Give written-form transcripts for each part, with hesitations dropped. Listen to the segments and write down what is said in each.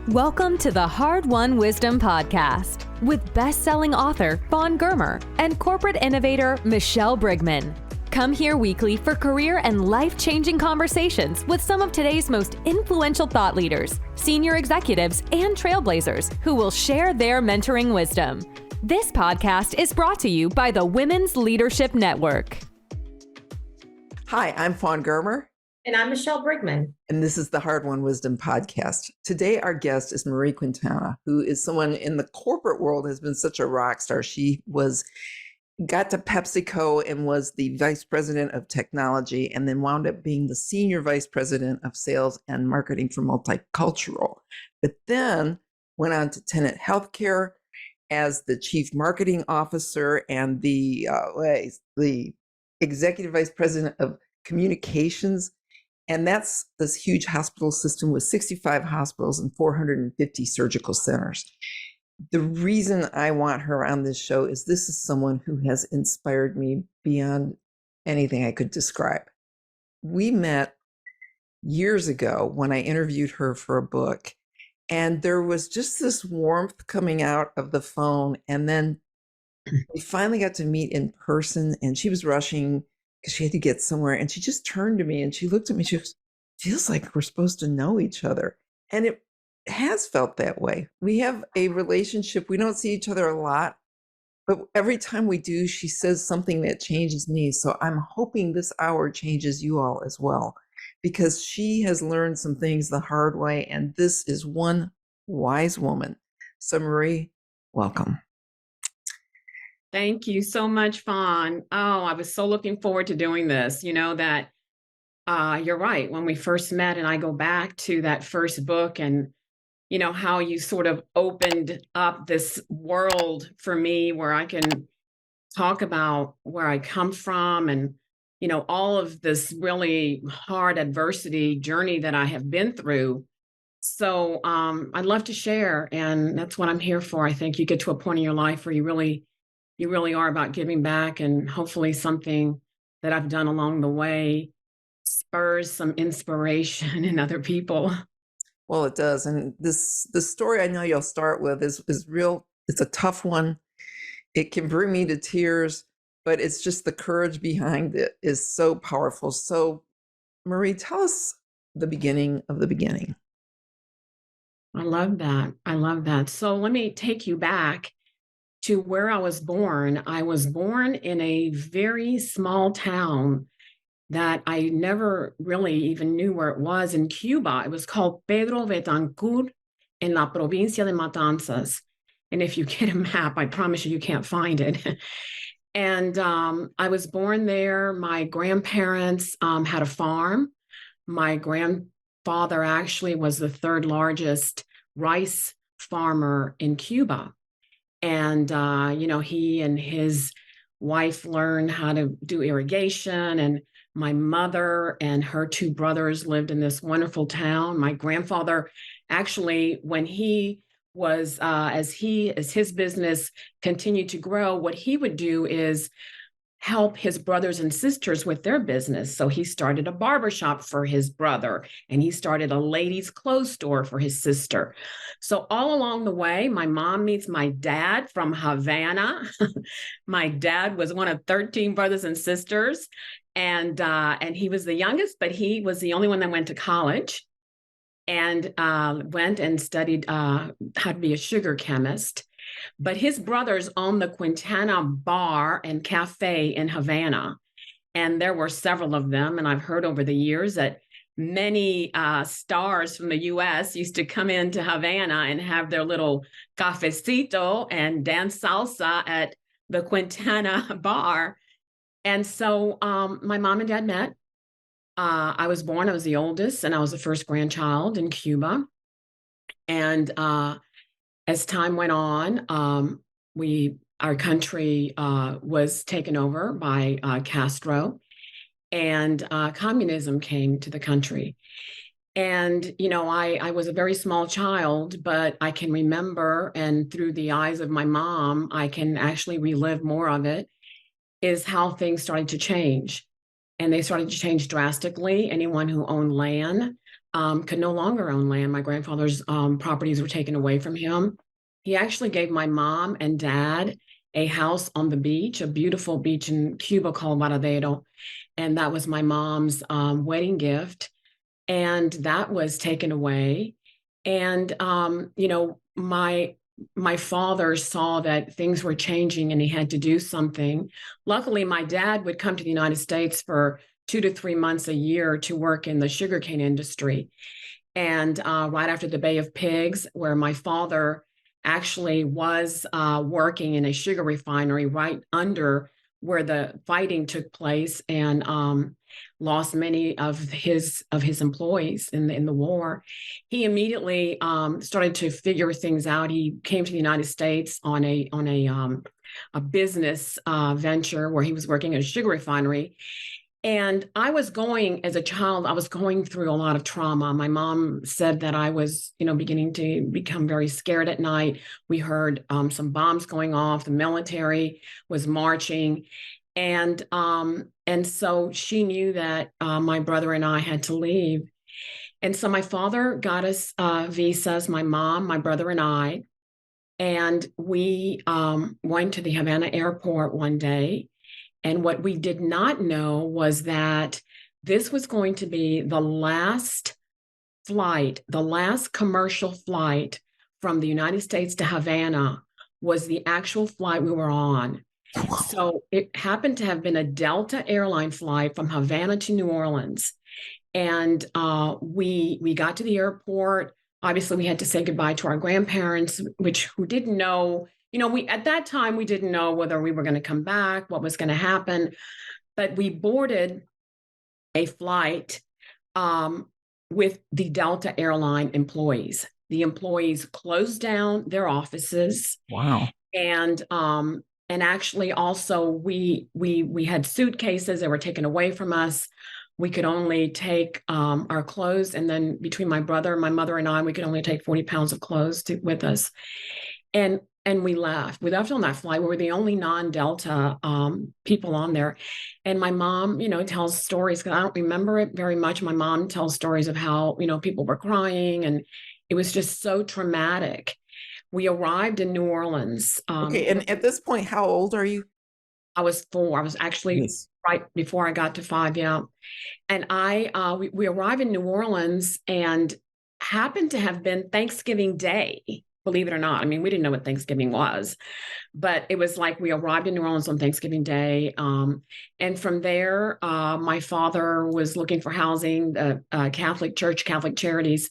Welcome to the Hard-Won Wisdom Podcast with best-selling author Fawn Germer and corporate innovator Michelle Brigman. Come here weekly for career and life-changing conversations with some of today's most influential thought leaders, senior executives, and trailblazers who will share their mentoring wisdom. This podcast is brought to you by the Women's Leadership Network. Hi, I'm Fawn Germer. And I'm Michelle Brigman. And this is the Hard-Won Wisdom Podcast. Today, our guest is Marie Quintana, who is someone in the corporate world has been such a rock star. She got to PepsiCo and was the vice president of technology, and then wound up being the senior vice president of sales and marketing for multicultural. But then went on to Tenet Healthcare as the chief marketing officer and the executive vice president of communications. And that's this huge hospital system with 65 hospitals and 450 surgical centers. The reason I want her on this show is this is someone who has inspired me beyond anything I could describe. We met years ago when I interviewed her for a book, and there was just this warmth coming out of the phone. And then we finally got to meet in person, and she was rushing because she had to get somewhere. And she just turned to me and she looked at me. She goes, "Feels like we're supposed to know each other." And it has felt that way. We have a relationship. We don't see each other a lot, but every time we do, she says something that changes me. So I'm hoping this hour changes you all as well, because she has learned some things the hard way. And this is one wise woman. So Marie, welcome. Thank you so much, Fawn. Oh, I was so looking forward to doing this. You know that you're right. When we first met, and I go back to that first book, and you know how you sort of opened up this world for me where I can talk about where I come from and, you know, all of this really hard adversity journey that I have been through. So I'd love to share, and that's what I'm here for. I think you get to a point in your life where you really are about giving back, and hopefully something that I've done along the way spurs some inspiration in other people. Well, it does. And the story I know you'll start with is real. It's a tough one. It can bring me to tears, but it's just the courage behind it is so powerful. So Marie, tell us the beginning of the beginning. I love that. So let me take you back to where I was born. I was born in a very small town that I never really even knew where it was in Cuba. It was called Pedro Betancourt in la provincia de Matanzas. And if you get a map, I promise you can't find it. And I was born there. My grandparents had a farm. My grandfather actually was the third largest rice farmer in Cuba. And, you know, he and his wife learned how to do irrigation. And my mother and her two brothers lived in this wonderful town. My grandfather, actually, when he was, as his business continued to grow, what he would do is help his brothers and sisters with their business. So he started a barbershop for his brother, and he started a ladies' clothes store for his sister. So all along the way, my mom meets my dad from Havana. My dad was one of 13 brothers and sisters, and he was the youngest, but he was the only one that went to college, and went and studied how to be a sugar chemist. But his brothers owned the Quintana bar and cafe in Havana. And there were several of them. And I've heard over the years that many stars from the US used to come into Havana and have their little cafecito and dance salsa at the Quintana bar. And so my mom and dad met. I was the oldest, and I was the first grandchild in Cuba. And as time went on, our country was taken over by Castro, and communism came to the country. And, you know, I was a very small child, but I can remember, and through the eyes of my mom, I can actually relive more of it, is how things started to change. And they started to change drastically. Anyone who owned land could no longer own land. My grandfather's properties were taken away from him. He actually gave my mom and dad a house on the beach, a beautiful beach in Cuba called Varadero. And that was my mom's wedding gift. And that was taken away. And, my father saw that things were changing and he had to do something. Luckily, my dad would come to the United States for 2 to 3 months a year to work in the sugarcane industry. And right after the Bay of Pigs, where my father actually was working in a sugar refinery right under where the fighting took place, and lost many of his employees in the war. He immediately started to figure things out. He came to the United States on a business venture where he was working at a sugar refinery. And I was going, as a child, I was going through a lot of trauma. My mom said that I was, beginning to become very scared at night. We heard some bombs going off. The military was marching. And so she knew that my brother and I had to leave. And so my father got us visas, my mom, my brother, and I. And we went to the Havana airport one day. And what we did not know was that this was going to be the last flight, the last commercial flight from the United States to Havana was the actual flight we were on. So it happened to have been a Delta airline flight from Havana to New Orleans. And we got to the airport. Obviously, we had to say goodbye to our grandparents, who didn't know. We at that time, we didn't know whether we were going to come back, what was going to happen. But we boarded a flight with the Delta airline employees. The employees closed down their offices. Wow. And actually also we had suitcases that were taken away from us. We could only take our clothes. And then between my brother, my mother, and I, we could only take 40 pounds of clothes with us. And we left. We left on that flight. We were the only non-Delta people on there. And my mom, tells stories, because I don't remember it very much. My mom tells stories of how, people were crying, and it was just so traumatic. We arrived in New Orleans. Okay. And at this point, how old are you? I was 4. I was actually right before I got to 5. Yeah. And we arrived in New Orleans, and happened to have been Thanksgiving Day. Believe it or not. I mean, we didn't know what Thanksgiving was, but it was like we arrived in New Orleans on Thanksgiving Day. And from there, my father was looking for housing. The Catholic Church, Catholic Charities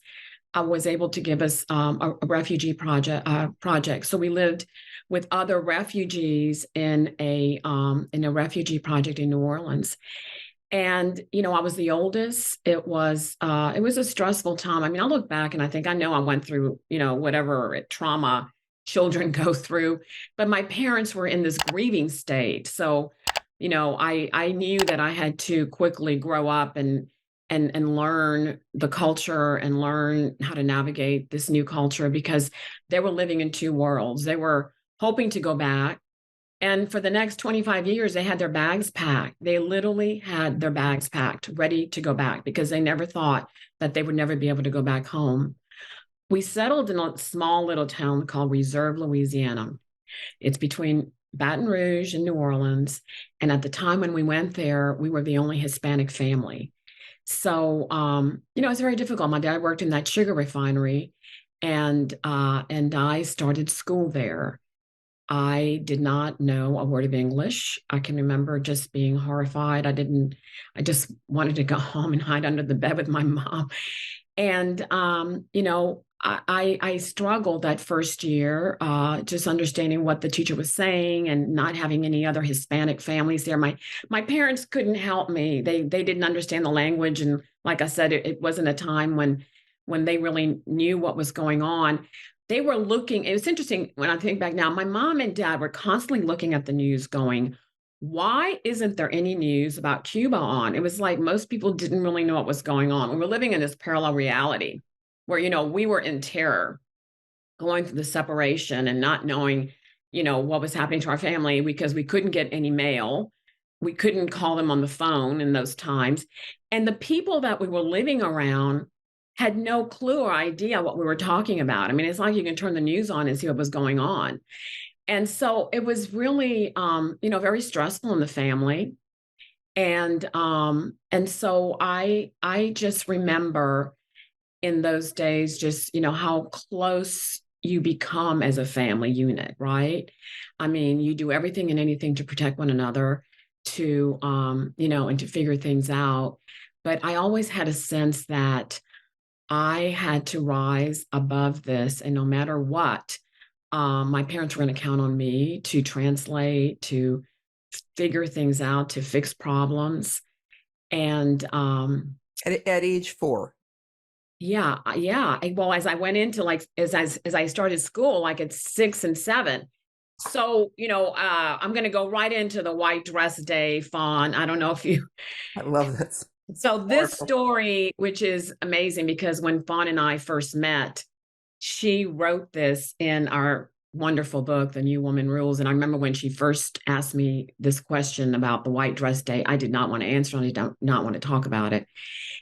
was able to give us a refugee project. So we lived with other refugees in a refugee project in New Orleans. And, I was the oldest. It was a stressful time. I mean, I look back and I think I know I went through, whatever trauma children go through, but my parents were in this grieving state. So, I knew that I had to quickly grow up and learn the culture and learn how to navigate this new culture, because they were living in two worlds. They were hoping to go back. And for the next 25 years, they had their bags packed. They literally had their bags packed, ready to go back, because they never thought that they would never be able to go back home. We settled in a small little town called Reserve, Louisiana. It's between Baton Rouge and New Orleans. And at the time when we went there, we were the only Hispanic family. So, it's very difficult. My dad worked in that sugar refinery, and I started school there. I did not know a word of English. I can remember just being horrified. I just wanted to go home and hide under the bed with my mom. And, I struggled that first year, just understanding what the teacher was saying and not having any other Hispanic families there. My parents couldn't help me. They didn't understand the language. And like I said, it wasn't a time when they really knew what was going on. They were looking, it was interesting when I think back now, my mom and dad were constantly looking at the news going, why isn't there any news about Cuba on? It was like most people didn't really know what was going on. We were living in this parallel reality where, we were in terror, going through the separation and not knowing, what was happening to our family, because we couldn't get any mail. We couldn't call them on the phone in those times. And the people that we were living around had no clue or idea what we were talking about. I mean, it's like you can turn the news on and see what was going on. And so it was really, very stressful in the family. And so I just remember in those days, just, how close you become as a family unit, right? I mean, you do everything and anything to protect one another, and to figure things out. But I always had a sense that I had to rise above this, and no matter what, my parents were going to count on me to translate, to figure things out, to fix problems. And At age 4. yeah, yeah. Well, as I went into as I started school, like at 6 and 7. So, I'm going to go right into the white dress day, Fawn. I don't know if you. I love this. So this story, which is amazing, because when Fawn and I first met, she wrote this in our wonderful book, The New Woman Rules. And I remember when she first asked me this question about the white dress day, I did not want to answer, and I did not want to talk about it.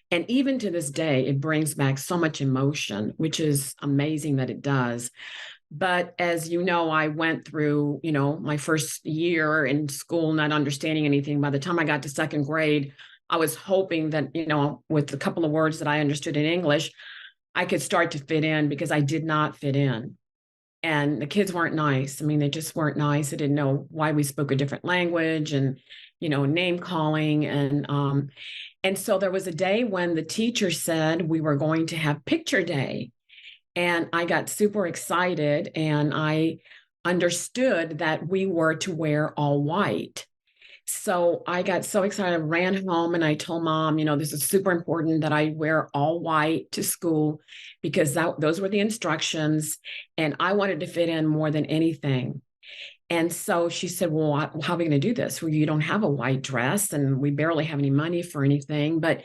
And even to this day, it brings back so much emotion, which is amazing that it does. But as you know, I went through, my first year in school, not understanding anything. By the time I got to second grade, I was hoping that, with a couple of words that I understood in English, I could start to fit in, because I did not fit in. And the kids weren't nice. I mean, they just weren't nice. They didn't know why we spoke a different language, and, name calling. And so there was a day when the teacher said we were going to have picture day. And I got super excited, and I understood that we were to wear all white. So I got so excited, I ran home and I told Mom, this is super important that I wear all white to school, because those were the instructions, and I wanted to fit in more than anything. And so she said, well, how are we going to do this? Well, you don't have a white dress, and we barely have any money for anything. But,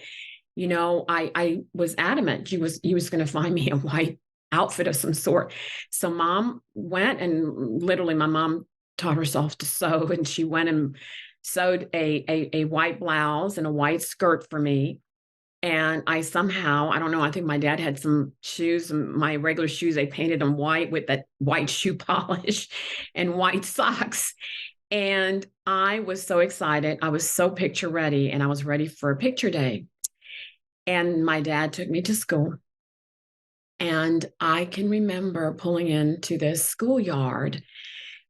I was adamant he was going to find me a white outfit of some sort. So Mom went, and literally my mom taught herself to sew, and she went and sewed a white blouse and a white skirt for me. And I somehow, I don't know, I think my dad had some shoes, my regular shoes, they painted them white with that white shoe polish and white socks. And I was so excited. I was so picture ready, and I was ready for a picture day. And my dad took me to school. And I can remember pulling into this schoolyard,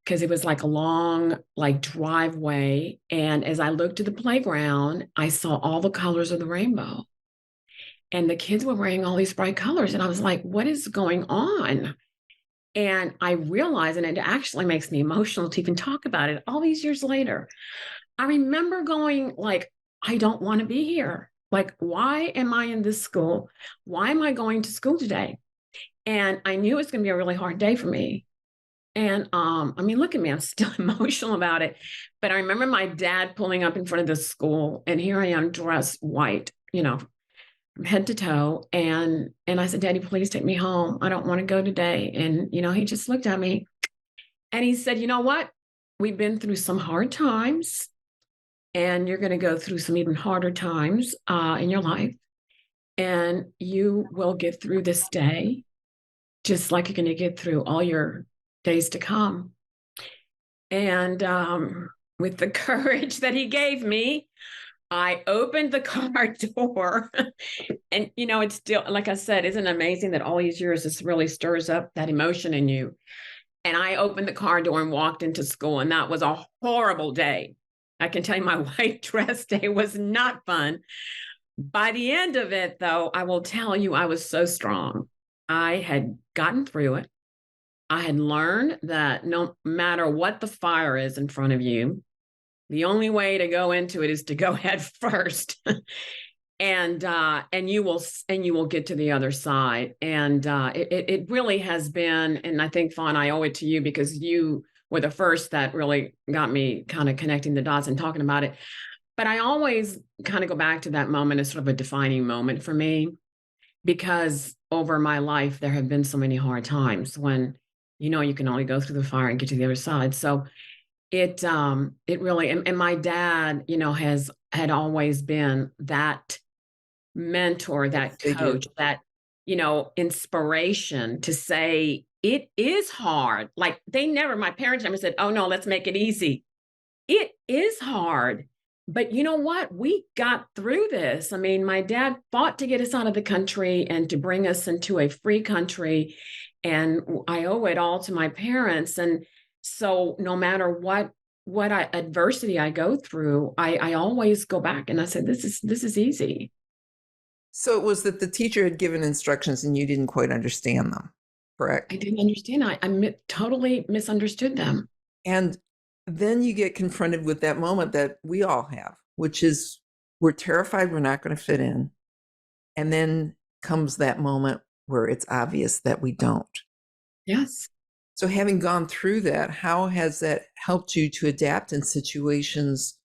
because it was like a long, driveway. And as I looked at the playground, I saw all the colors of the rainbow. And the kids were wearing all these bright colors. And I was like, what is going on? And I realized, and it actually makes me emotional to even talk about it all these years later. I remember going I don't want to be here. Why am I in this school? Why am I going to school today? And I knew it was going to be a really hard day for me. And look at me, I'm still emotional about it. But I remember my dad pulling up in front of the school, and here I am dressed white, from head to toe. And I said, Daddy, please take me home. I don't want to go today. And, he just looked at me, and he said, you know what? We've been through some hard times, and you're going to go through some even harder times in your life. And you will get through this day, just like you're going to get through all your days to come. And with the courage that he gave me, I opened the car door. And, it's still, like I said, isn't it amazing that all these years, this really stirs up that emotion in you? And I opened the car door and walked into school. And that was a horrible day. I can tell you, my white dress day was not fun. By the end of it, though, I will tell you, I was so strong. I had gotten through it. I had learned that no matter what the fire is in front of you, the only way to go into it is to go head first. And you will get to the other side. And it really has been, and I think, Fawn, I owe it to you, because you were the first that really got me kind of connecting the dots and talking about it. But I always kind of go back to that moment as sort of a defining moment for me, because over my life, there have been so many hard times when, you can only go through the fire and get to the other side. So it really, and my dad, had always been that mentor, that coach, that inspiration to say, it is hard. Like my parents never said, oh no, let's make it easy. It is hard. But you know what? We got through this. I mean, my dad fought to get us out of the country and to bring us into a free country. And I owe it all to my parents. And so no matter what adversity I go through, I always go back and I said, this is easy. So it was that the teacher had given instructions and you didn't quite understand them, correct? I didn't understand. I totally misunderstood them. And then you get confronted with that moment that we all have, which is we're terrified we're not going to fit in. And then comes that moment where it's obvious that we don't. Yes. So having gone through that, how has that helped you to adapt in situations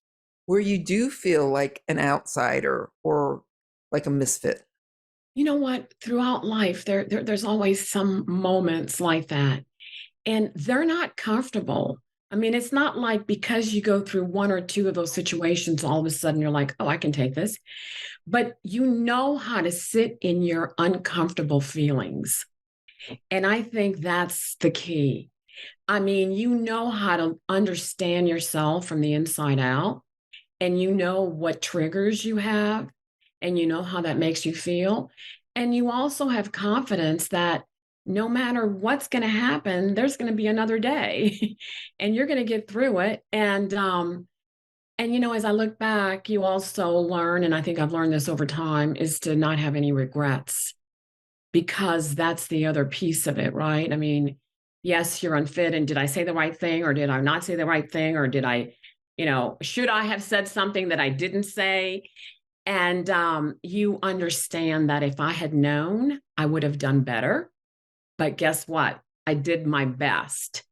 where you do feel like an outsider or like a misfit? You know what? Throughout life, there's always some moments like that. And they're not comfortable. I mean, it's not like because you go through one or two of those situations, all of a sudden you're like, oh, I can take this. But you know how to sit in your uncomfortable feelings. And I think that's the key. I mean, you know how to understand yourself from the inside out, and you know what triggers you have, and you know how that makes you feel. And you also have confidence that no matter what's going to happen, there's going to be another day and you're going to get through it. And as I look back, you also learn, and I think I've learned this over time, is to not have any regrets, because that's the other piece of it, right? I mean, yes, you're unfit. And did I say the right thing, or did I not say the right thing? Or did I, should I have said something that I didn't say? And you understand that if I had known, I would have done better. But guess what? I did my best.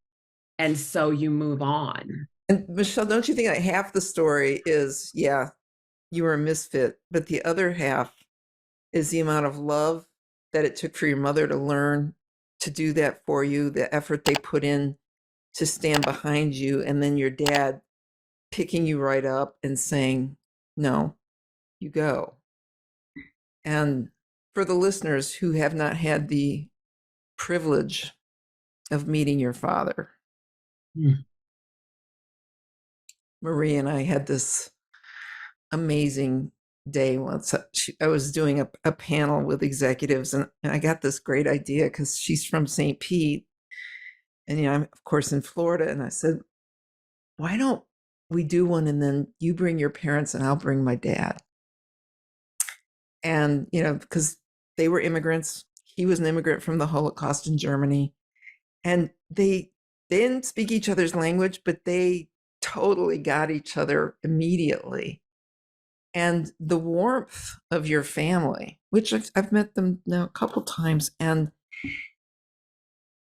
And so you move on. And Michelle, don't you think that half the story is, yeah, you were a misfit, but the other half is the amount of love that it took for your mother to learn to do that for you, the effort they put in to stand behind you, and then your dad picking you right up and saying, no, you go. And for the listeners who have not had the privilege of meeting your father, Marie and I had this amazing day once. I was doing a panel with executives, and I got this great idea because she's from St. Pete, and I'm of course in Florida. And I said, why don't we do one, and then you bring your parents and I'll bring my dad. And because they were immigrants, he was an immigrant from the Holocaust in Germany, and they didn't speak each other's language, but they totally got each other immediately. And the warmth of your family, which I've met them now a couple times, and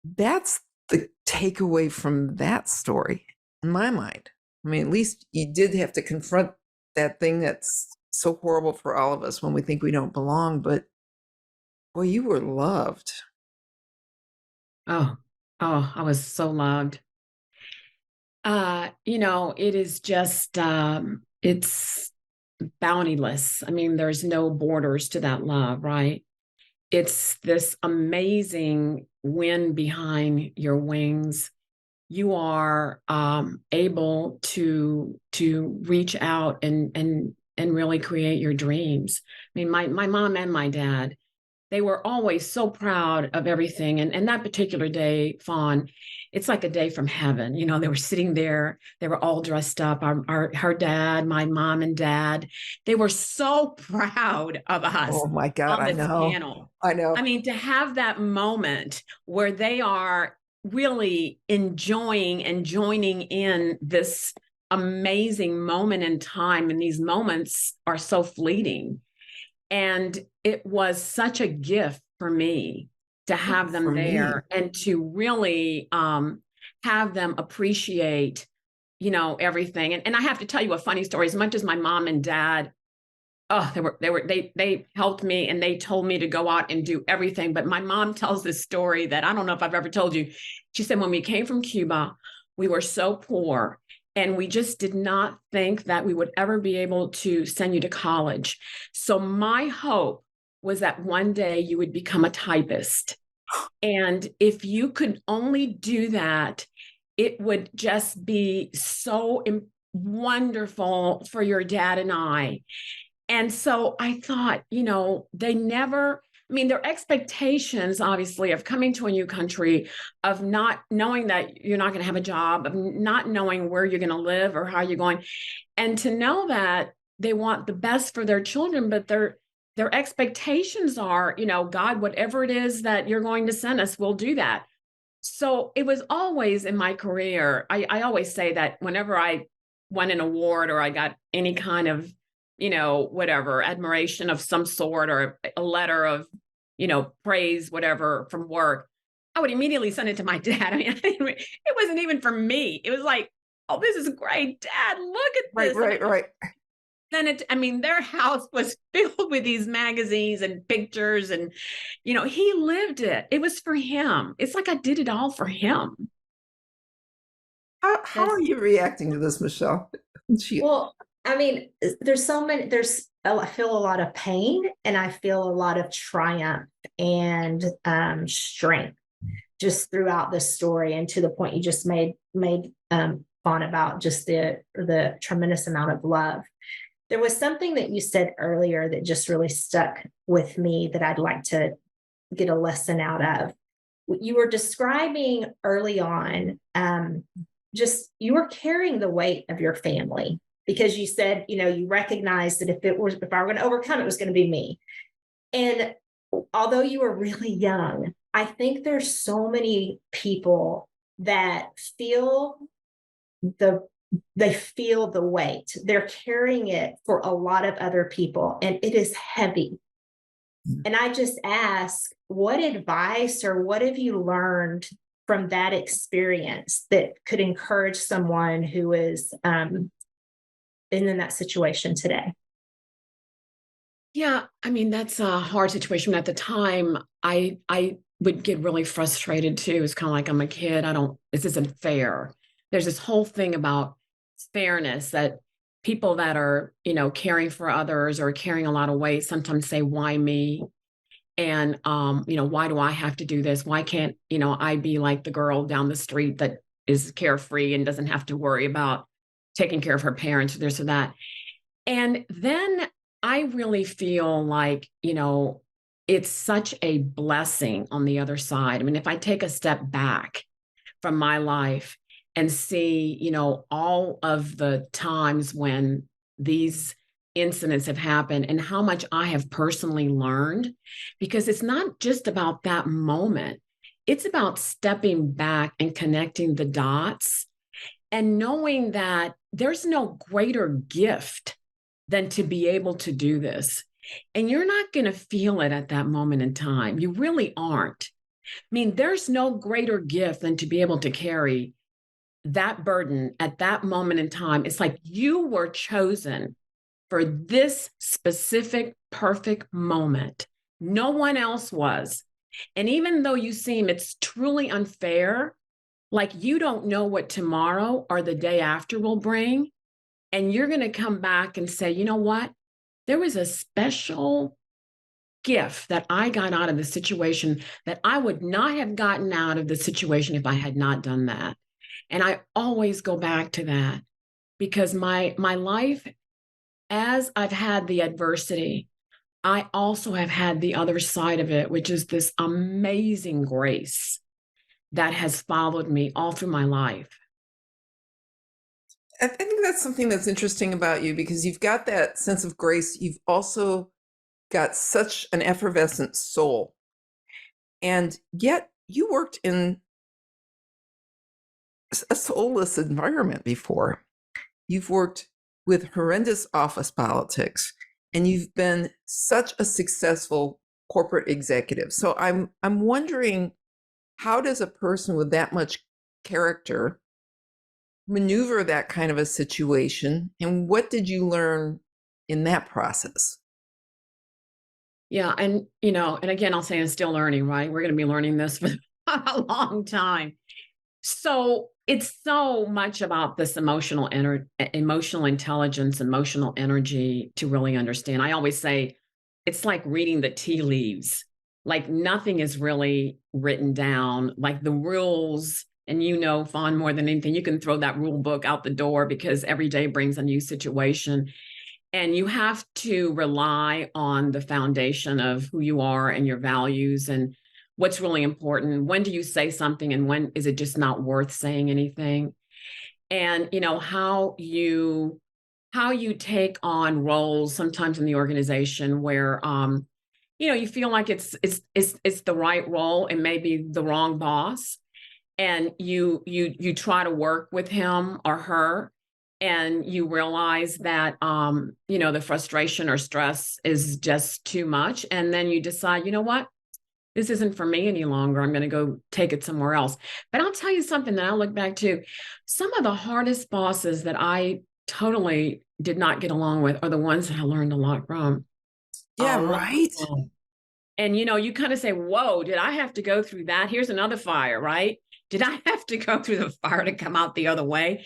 that's the takeaway from that story in my mind. I mean, at least you did have to confront that thing that's so horrible for all of us when we think we don't belong, but boy, you were loved. Oh, I was so loved. It is just, it's boundless. I mean, there's no borders to that love, right? It's this amazing wind behind your wings. You are able to reach out and really create your dreams. I mean, my mom and my dad, they were always so proud of everything. And that particular day, Fawn, it's like a day from heaven. They were sitting there, they were all dressed up. Her dad, my mom and dad, they were so proud of us. Oh my God, on I this know. panel. I know. I mean, to have that moment where they are really enjoying and joining in this amazing moment in time, and these moments are so fleeting. And it was such a gift for me to have them there and to really have them appreciate, everything. And I have to tell you a funny story. As much as my mom and dad, they helped me and they told me to go out and do everything. But my mom tells this story that I don't know if I've ever told you. She said, when we came from Cuba, we were so poor, and we just did not think that we would ever be able to send you to college. So my hope was that one day you would become a typist. And if you could only do that, it would just be so wonderful for your dad and I. And so I thought, they never, I mean, their expectations, obviously, of coming to a new country, of not knowing that you're not going to have a job, of not knowing where you're going to live or how you're going, and to know that they want the best for their children, but their expectations are, God, whatever it is that you're going to send us, we'll do that. So it was always in my career. I always say that whenever I won an award or I got any kind of, whatever, admiration of some sort or a letter of, praise, whatever, from work, I would immediately send it to my dad. I mean, it wasn't even for me. It was like, oh, this is great, Dad, look at this. Right. Then their house was filled with these magazines and pictures and, he lived it. It was for him. It's like I did it all for him. How are you reacting to this, Michelle? Well, I mean, there's so many, I feel a lot of pain and I feel a lot of triumph and strength just throughout this story, and to the point you just made Fawn about just the tremendous amount of love. There was something that you said earlier that just really stuck with me that I'd like to get a lesson out of. You were describing early on, just you were carrying the weight of your family, because you said, you recognized that if I were going to overcome, it was going to be me. And although you were really young, I think there's so many people that feel the weight. They're carrying it for a lot of other people, and it is heavy. And I just ask, what advice or what have you learned from that experience that could encourage someone who is in that situation today? Yeah, that's a hard situation. At the time, I would get really frustrated too. It's kind of like, I'm a kid. This isn't fair. There's this whole thing about fairness that people that are, caring for others or carrying a lot of weight sometimes say, why me? And, why do I have to do this? Why can't, I be like the girl down the street that is carefree and doesn't have to worry about taking care of her parents or this or that? And then I really feel like, it's such a blessing on the other side. I mean, if I take a step back from my life and see, all of the times when these incidents have happened and how much I have personally learned, because it's not just about that moment. It's about stepping back and connecting the dots and knowing that there's no greater gift than to be able to do this. And you're not going to feel it at that moment in time. You really aren't. There's no greater gift than to be able to carry that burden at that moment in time. It's like you were chosen for this specific, perfect moment. No one else was. And even though it's truly unfair, like you don't know what tomorrow or the day after will bring, and you're going to come back and say, you know what? There was a special gift that I got out of the situation that I would not have gotten out of the situation if I had not done that. And I always go back to that, because my life, as I've had the adversity, I also have had the other side of it, which is this amazing grace that has followed me all through my life. I think that's something that's interesting about you, because you've got that sense of grace. You've also got such an effervescent soul. And yet you worked in a soulless environment before. You've worked with horrendous office politics, and you've been such a successful corporate executive. So I'm wondering, how does a person with that much character maneuver that kind of a situation, and what did you learn in that process? Yeah, and and again, I'll say I'm still learning, right? We're going to be learning this for a long time. So it's so much about this emotional intelligence, emotional energy to really understand. I always say it's like reading the tea leaves. Like nothing is really written down, like the rules. And Fawn, more than anything, you can throw that rule book out the door because every day brings a new situation. And you have to rely on the foundation of who you are and your values and what's really important. When do you say something and when is it just not worth saying anything? And how you take on roles sometimes in the organization where you feel like it's the right role and maybe the wrong boss, and you try to work with him or her, and you realize that the frustration or stress is just too much, and then you decide, what, this isn't for me any longer. I'm going to go take it somewhere else. But I'll tell you something that I look back to. Some of the hardest bosses that I totally did not get along with are the ones that I learned a lot from. Yeah, right. And you kind of say, whoa, did I have to go through that? Here's another fire, right? Did I have to go through the fire to come out the other way?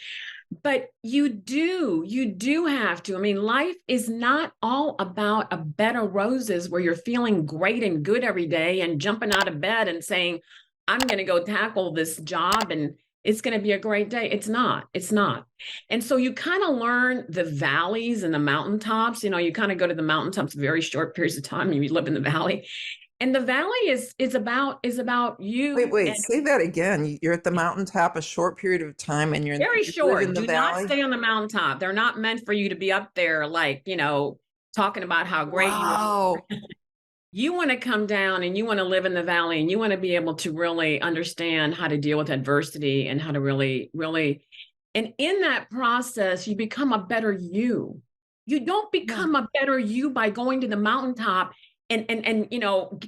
But you do have to. I mean, life is not all about a bed of roses where you're feeling great and good every day and jumping out of bed and saying, I'm going to go tackle this job and it's going to be a great day. It's not. And so you kind of learn the valleys and the mountaintops. You kind of go to the mountaintops very short periods of time. You live in the valley. And the valley is about you. Wait, say that again. You're at the mountaintop a short period of time and you're very short. In the Do valley? Not stay on the mountaintop. They're not meant for you to be up there, like, talking about how great you are. You want to come down and you want to live in the valley and you want to be able to really understand how to deal with adversity and how to really, and in that process, you become a better you. You don't become a better you by going to the mountaintop and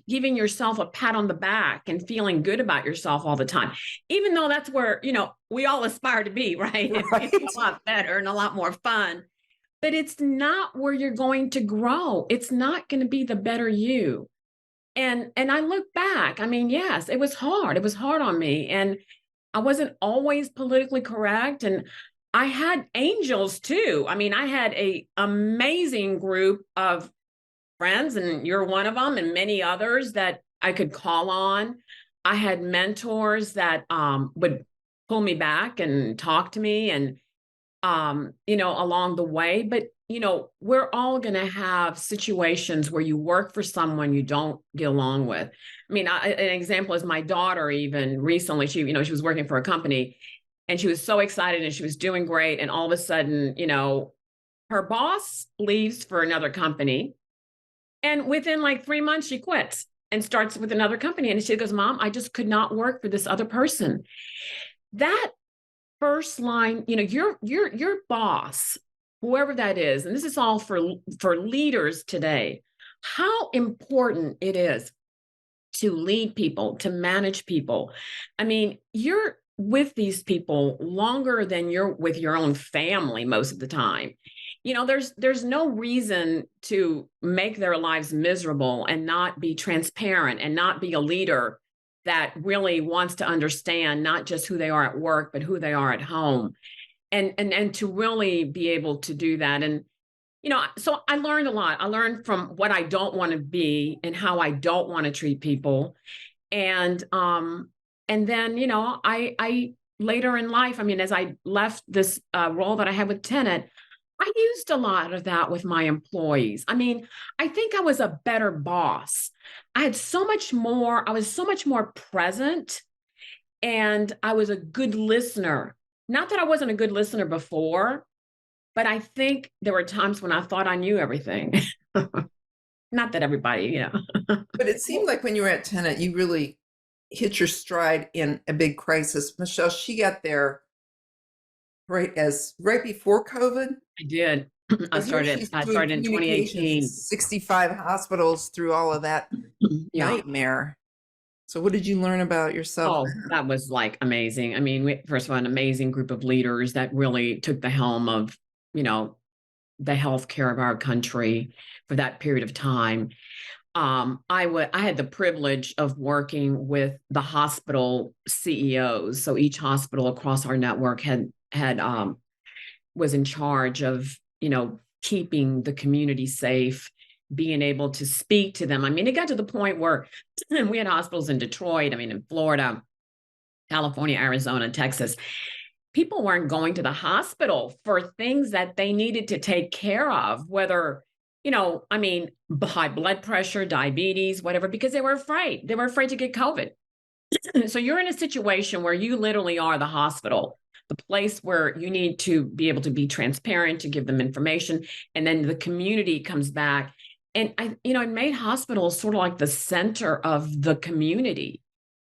giving yourself a pat on the back and feeling good about yourself all the time, even though that's where, we all aspire to be, right? It's a lot better and a lot more fun, but it's not where you're going to grow. It's not going to be the better you. And I look back, I mean, yes, it was hard. It was hard on me. And I wasn't always politically correct. And I had angels too. I mean, I had an amazing group of friends, and you're one of them, and many others that I could call on. I had mentors that would pull me back and talk to me and, along the way. But, we're all going to have situations where you work for someone you don't get along with. I mean, an example is my daughter, even recently, she was working for a company and she was so excited and she was doing great. And all of a sudden, her boss leaves for another company. And within like 3 months, she quits and starts with another company. And she goes, Mom, I just could not work for this other person. That first line, your boss, whoever that is, and this is all for leaders today, how important it is to lead people, to manage people. I mean, you're with these people longer than you're with your own family most of the time. There's no reason to make their lives miserable and not be transparent and not be a leader that really wants to understand not just who they are at work, but who they are at home, and to really be able to do that. And, so I learned a lot. I learned from what I don't want to be and how I don't want to treat people. And then, I later in life, I mean, as I left this role that I had with Tenet, I used a lot of that with my employees. I mean, I think I was a better boss. I was so much more present, and I was a good listener. Not that I wasn't a good listener before, but I think there were times when I thought I knew everything. Not that everybody, But it seemed like when you were at Tenet, you really hit your stride in a big crisis. Michelle, she got there right before COVID. I did. I started in 2018. 65 hospitals through all of that nightmare. So what did you learn about yourself? Oh, that was like amazing. I mean, first of all, an amazing group of leaders that really took the helm of, the healthcare of our country for that period of time. I had the privilege of working with the hospital CEOs. So each hospital across our network was in charge of, keeping the community safe, being able to speak to them. I mean, it got to the point where we had hospitals in Detroit, I mean, in Florida, California, Arizona, Texas. People weren't going to the hospital for things that they needed to take care of, whether, I mean, high blood pressure, diabetes, whatever, because they were afraid. They were afraid to get COVID. So you're in a situation where you literally are the hospital, the place where you need to be able to be transparent, to give them information, and then the community comes back. And it made hospitals sort of like the center of the community,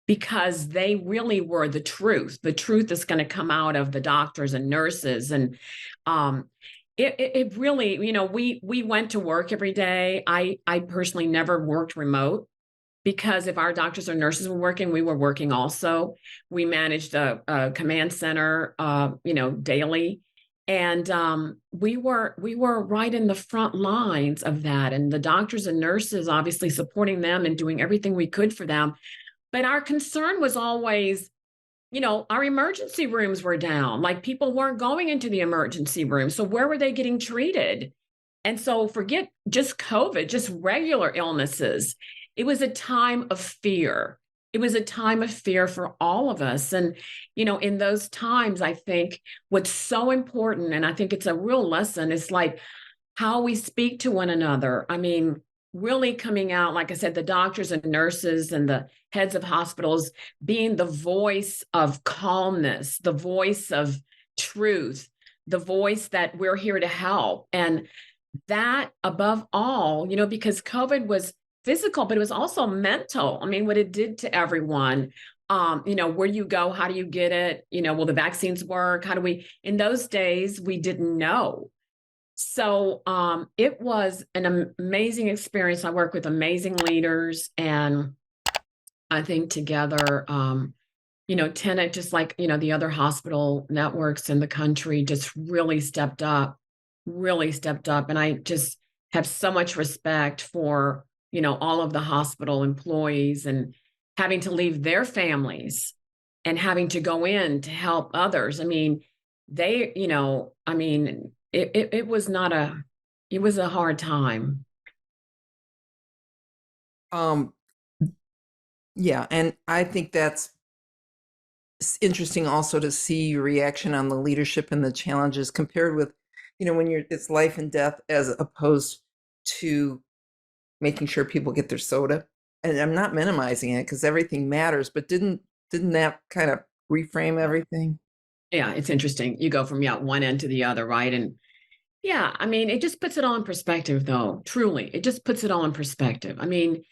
because they really were the truth that's going to come out of the doctors and nurses. And it really, we went to work every day. I personally never worked remote, because if our doctors or nurses were working, we were working also. We managed a command center, daily. And we were right in the front lines of that. And the doctors and nurses, obviously supporting them and doing everything we could for them. But our concern was always, our emergency rooms were down. Like, people weren't going into the emergency room. So where were they getting treated? And so forget just COVID, just regular illnesses. It was a time of fear. It was a time of fear for all of us. And, in those times, I think what's so important, and I think it's a real lesson, is like how we speak to one another. I mean, really coming out, like I said, the doctors and nurses and the heads of hospitals being the voice of calmness, the voice of truth, the voice that we're here to help. And that above all, because COVID was physical, but it was also mental. I mean, what it did to everyone, where you go, how do you get it? Will the vaccines work? In those days, we didn't know. So it was an amazing experience. I work with amazing leaders, and I think together, Tenet, just like, the other hospital networks in the country, just really stepped up. And I just have so much respect for, all of the hospital employees, and having to leave their families and having to go in to help others. I mean, it was it was a hard time. Yeah. And I think that's interesting also to see your reaction on the leadership and the challenges compared with, when it's life and death, as opposed to making sure people get their soda. And I'm not minimizing it, because everything matters, but didn't that kind of reframe everything? Yeah, it's interesting. You go from one end to the other, right? And yeah, I mean, it just puts it all in perspective, though. Truly, it just puts it all in perspective. I mean,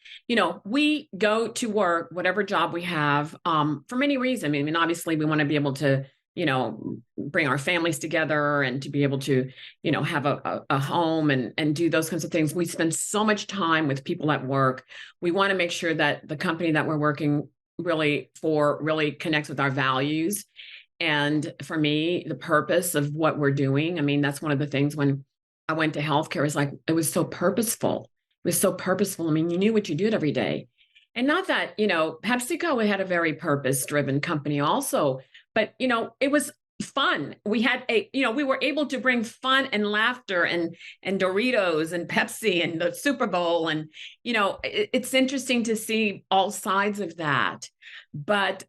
we go to work, whatever job we have, for many reasons. I mean, obviously, we want to be able to, bring our families together, and to be able to, have a home and do those kinds of things. We spend so much time with people at work. We want to make sure that the company that we're working really connects with our values. And for me, the purpose of what we're doing, I mean, that's one of the things when I went to healthcare, it was so purposeful. It was so purposeful. I mean, you knew what you did every day. And not that, PepsiCo had a very purpose-driven company also, but, it was fun. We had we were able to bring fun and laughter and Doritos and Pepsi and the Super Bowl. And, it's interesting to see all sides of that. But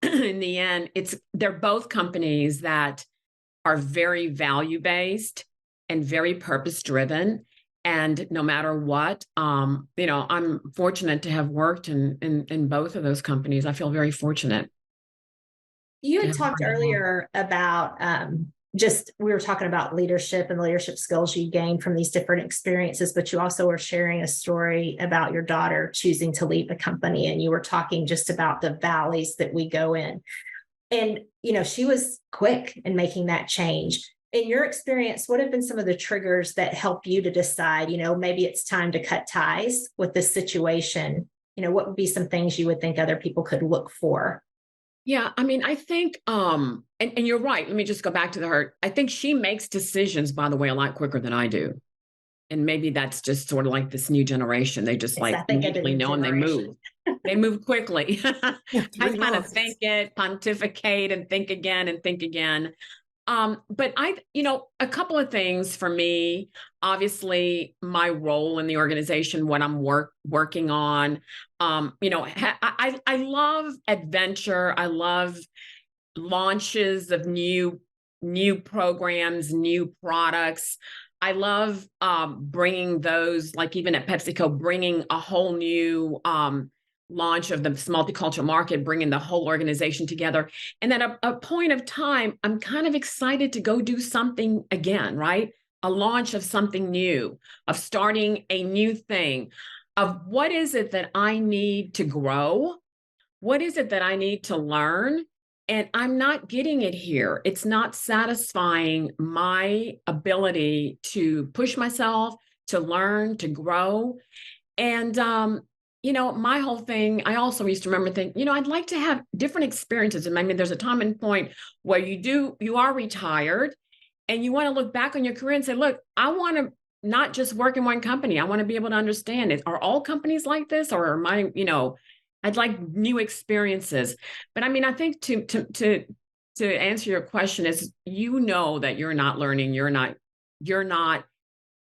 in the end, they're both companies that are very value-based and very purpose-driven. And no matter what, I'm fortunate to have worked in both of those companies. I feel very fortunate. You had talked earlier about we were talking about leadership and leadership skills you gained from these different experiences, but you also were sharing a story about your daughter choosing to leave the company. And you were talking just about the valleys that we go in. And, she was quick in making that change. In your experience, what have been some of the triggers that help you to decide, maybe it's time to cut ties with this situation? What would be some things you would think other people could look for? Yeah, I mean, I think, and you're right. Let me just go back to her. I think she makes decisions, by the way, a lot quicker than I do. And maybe that's just sort of like this new generation. They just immediately know, and they move. They move quickly. I kind of think it, pontificate, and think again and think again. But a couple of things for me, obviously my role in the organization, what I'm working on, I love adventure. I love launches of new programs, new products. I love bringing those, like even at PepsiCo, bringing a whole new launch of this multicultural market, bringing the whole organization together. And then a point of time, I'm kind of excited to go do something again, right? A launch of something new, of starting a new thing, of what is it that I need to grow? What is it that I need to learn? And I'm not getting it here. It's not satisfying my ability to push myself, to learn, to grow. And, my whole thing, I also used to remember thinking, I'd like to have different experiences. And I mean, there's a time and point where you are retired and you want to look back on your career and say, look, I want to not just work in one company. I want to be able to understand it. Are all companies like this, or am I, I'd like new experiences. But I mean, I think to answer your question is, that you're not learning, you're not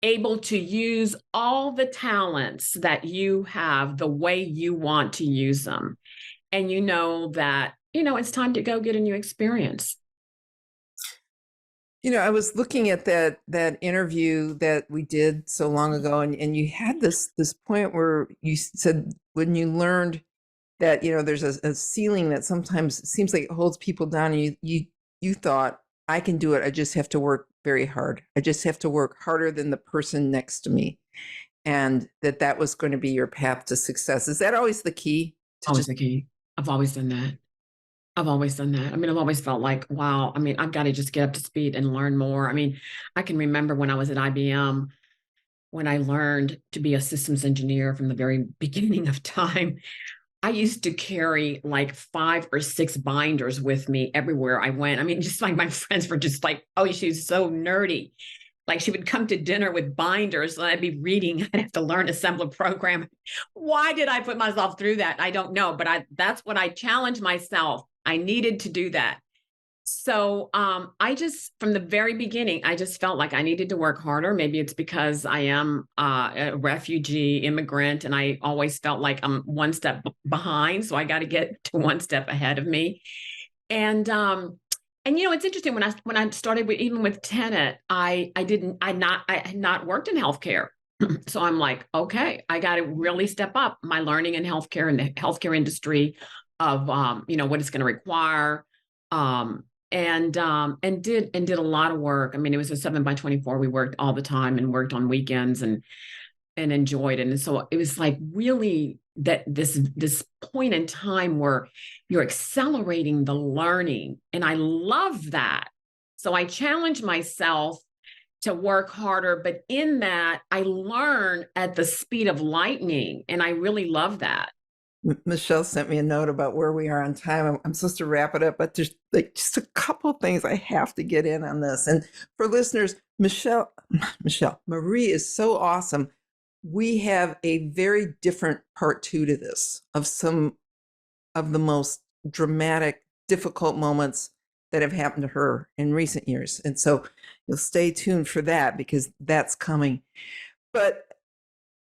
able to use all the talents that you have the way you want to use them. And that, it's time to go get a new experience. I was looking at that interview that we did so long ago, and you had this point where you said when you learned that, there's a ceiling that sometimes seems like it holds people down, and you thought, I can do it. I just have to work very hard. I just have to work harder than the person next to me. And that was going to be your path to success. Is that always the key? Always the key. I've always done that. I mean, I've always felt like, wow, I mean, I've got to just get up to speed and learn more. I mean, I can remember when I was at IBM, when I learned to be a systems engineer from the very beginning of time, I used to carry like 5 or 6 binders with me everywhere I went. I mean, just like my friends were just like, oh, she's so nerdy. Like she would come to dinner with binders and I'd be reading. I'd have to learn to assemble a program. Why did I put myself through that? I don't know, but that's what I challenged myself. I needed to do that. So I just, from the very beginning, I just felt like I needed to work harder. Maybe it's because I am a refugee immigrant and I always felt like I'm one step behind. So I got to get to one step ahead of me. And it's interesting, when I started even with Tenet, I had not worked in healthcare. So I'm like, okay, I got to really step up my learning in healthcare and the healthcare industry of, what it's going to require. And did a lot of work. I mean, it was a 7x24. We worked all the time and worked on weekends and enjoyed it. And so it was like really that this point in time where you're accelerating the learning. And I love that. So I challenged myself to work harder, but in that I learn at the speed of lightning. And I really love that. Michelle sent me a note about where we are on time. I'm supposed to wrap it up, but there's like just a couple of things I have to get in on this. And for listeners, Marie is so awesome. We have a very different part 2 to this, of some of the most dramatic, difficult moments that have happened to her in recent years. And so you'll stay tuned for that, because that's coming. But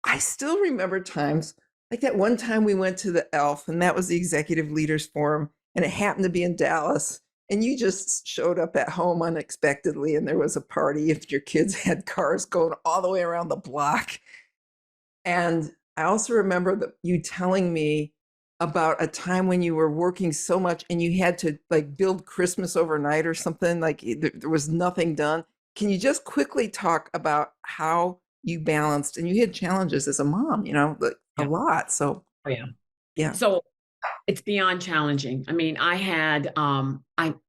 I still remember times like that one time we went to the ELF, and that was the Executive Leaders Forum, and it happened to be in Dallas. And you just showed up at home unexpectedly, and there was a party, if your kids had cars going all the way around the block. And I also remember you telling me about a time when you were working so much and you had to like build Christmas overnight or something, like there was nothing done. Can you just quickly talk about how you balanced, and you had challenges as a mom, a lot. So, yeah. So it's beyond challenging. I mean, I had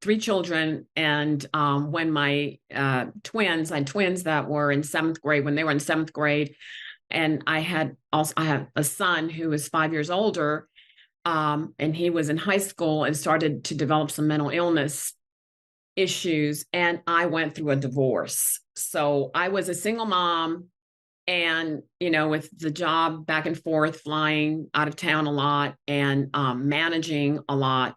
3 children, and when my twins, I had twins that were in 7th grade, when they were in 7th grade, and I have a son who is 5 years older, and he was in high school and started to develop some mental illness issues, and I went through a divorce. So I was a single mom. And, with the job back and forth, flying out of town a lot and managing a lot.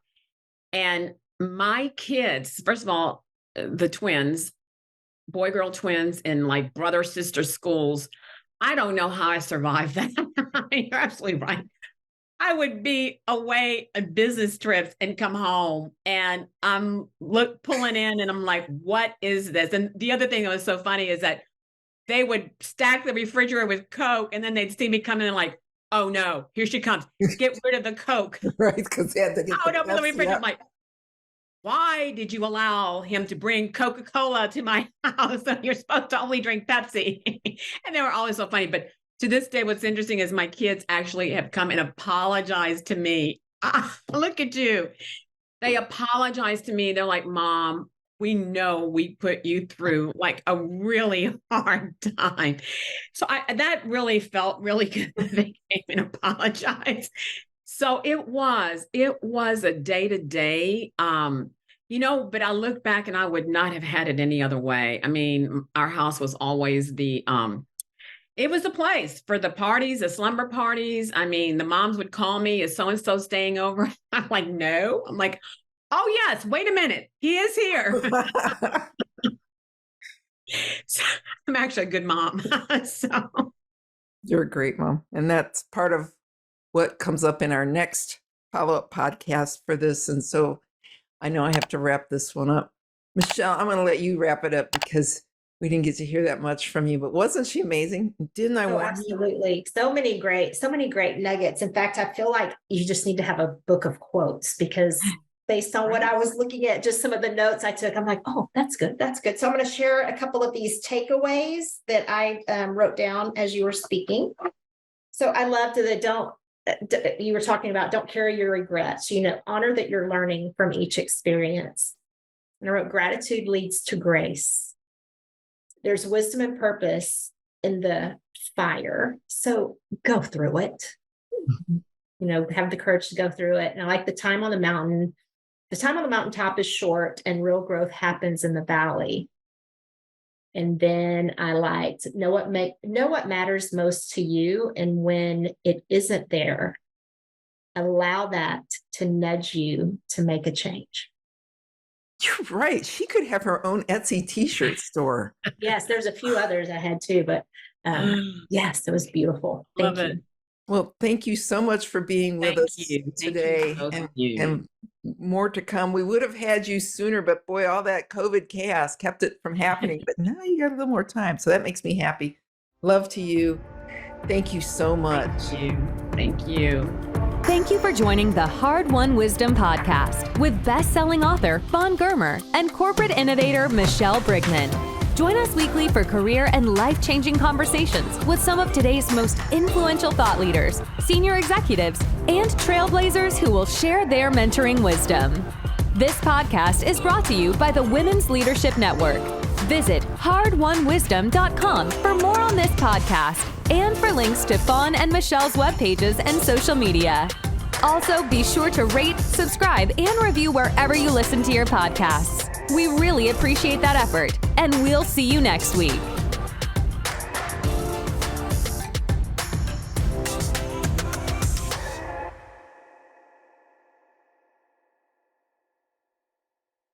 And my kids, first of all, the twins, boy-girl twins in like brother-sister schools. I don't know how I survived that. You're absolutely right. I would be away on business trips and come home, and I'm pulling in, and I'm like, what is this? And the other thing that was so funny is that they would stack the refrigerator with Coke, and then they'd see me coming in like, oh no, here she comes. Get rid of the Coke. Right, because they had to get I would open the refrigerator. I'm like, why did you allow him to bring Coca-Cola to my house? You're supposed to only drink Pepsi. And they were always so funny. But to this day, what's interesting is my kids actually have come and apologized to me. Look at you. They apologized to me. They're like, Mom, we know we put you through like a really hard time. So that really felt really good that they came and apologized. So it was a day-to-day, but I look back and I would not have had it any other way. I mean, our house was always it was the place for the parties, the slumber parties. I mean, the moms would call me, is so-and-so staying over? I'm like, no. I'm like, oh yes, wait a minute. He is here. So, I'm actually a good mom. So you're a great mom. And that's part of what comes up in our next follow-up podcast for this. And so I know I have to wrap this one up. Michelle, I'm going to let you wrap it up because we didn't get to hear that much from you, but wasn't she amazing? Didn't I? Absolutely. So many great nuggets. In fact, I feel like you just need to have a book of quotes because based on what I was looking at, just some of the notes I took, I'm like, oh, that's good. That's good. So I'm going to share a couple of these takeaways that I wrote down as you were speaking. So I loved you were talking about don't carry your regrets, honor that you're learning from each experience. And I wrote gratitude leads to grace. There's wisdom and purpose in the fire. So go through it, have the courage to go through it. And I like the time on the mountain. The time on the mountaintop is short and real growth happens in the valley. And then I liked know what matters most to you. And when it isn't there, allow that to nudge you to make a change. You're right. She could have her own Etsy t-shirt store. Yes, there's a few others I had too, but yes, it was beautiful. Thank you. Well, thank you so much for being with us today, and more to come. We would have had you sooner, but boy, all that COVID chaos kept it from happening. But now you got a little more time, so that makes me happy. Love to you. Thank you so much. Thank you. Thank you for joining the Hard-Won Wisdom Podcast with best-selling author Fawn Germer and corporate innovator Michelle Brigman. Join us weekly for career and life-changing conversations with some of today's most influential thought leaders, senior executives, and trailblazers who will share their mentoring wisdom. This podcast is brought to you by the Women's Leadership Network. Visit hardwonwisdom.com for more on this podcast and for links to Fawn and Michelle's web pages and social media. Also, be sure to rate, subscribe, and review wherever you listen to your podcasts. We really appreciate that effort, and we'll see you next week.